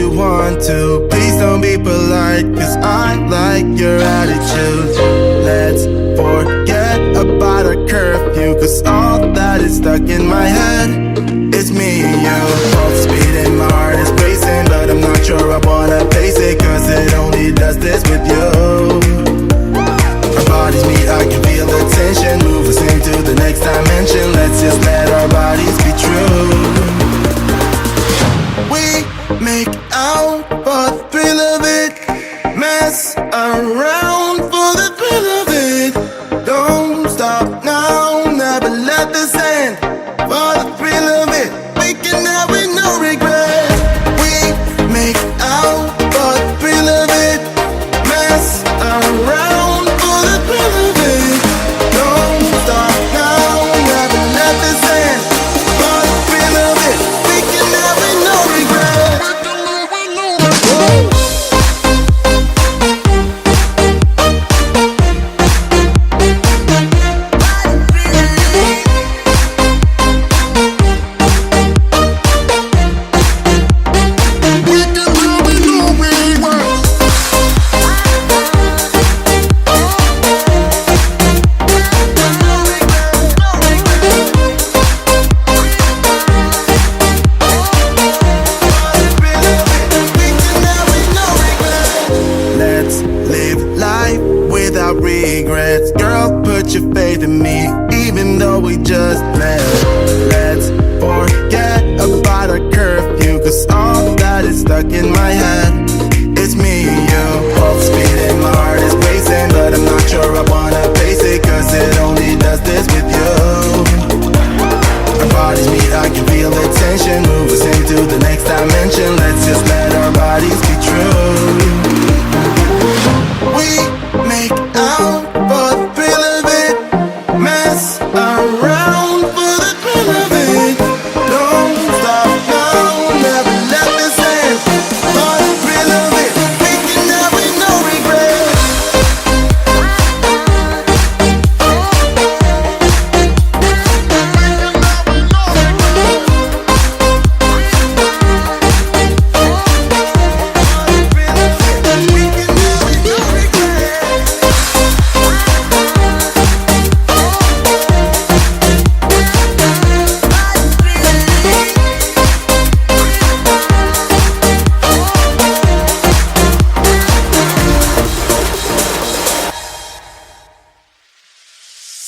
you want to. Please don't be polite, cause I like your attitude. Let's forget about a curfew, cause all that is stuck in my head is me and you. Both speed and my heart is racing, but I'm not sure I wanna pace it, cause it only does this with you. Our bodies meet, I can feel the tension. Move us into the next dimension. Let's just let our bodies be true. We make out for the thrill of it, mess around for the thrill of it. Don't stop now, never let this end. For the thrill of it, we can have it, no regret. We make out for the thrill of it, mess around for the thrill of it. Don't stop now, never let this end. For the thrill of it, we can have it, no regret. Let's live life without regrets. Girl, put your faith in me, even though we just met. Let's forget about a curfew, cause all that is stuck in my head is me and you. Both speed and my heart is racing, but I'm not sure I wanna face it, cause it only does this with you. Our bodies meet, I can feel the tension. Move us into the next dimension. Let's just let our bodies be true. We make out for the thrill of it, mess around for the thrill of it. Don't stop now, never let this end. For the thrill of it, we can have it, no regret.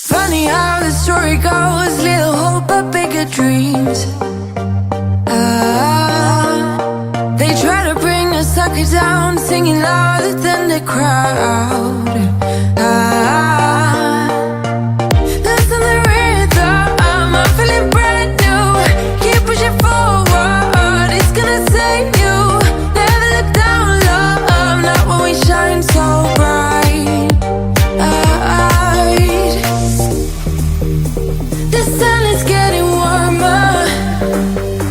Funny how the story goes, little hope but bigger dreams. They try to bring the sucker down, singing louder than the crowd. Listen the rhythm, I'm feeling brand new. Keep pushing forward, it's gonna save you. Never look down, love, not when we shine so bright. The sun is getting warmer,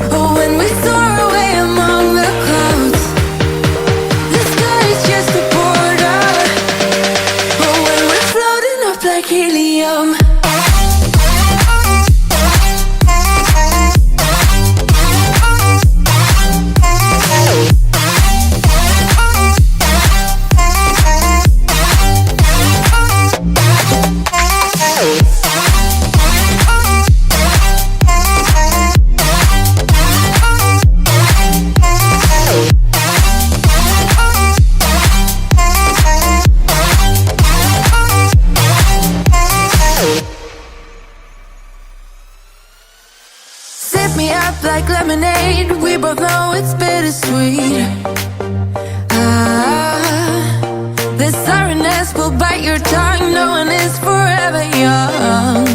but when we soar away among the clouds, the sky is just a border. But when we're floating up like helium, sip me up like lemonade. We both know it's bittersweet. The sorrowness will bite your tongue. No one is forever young.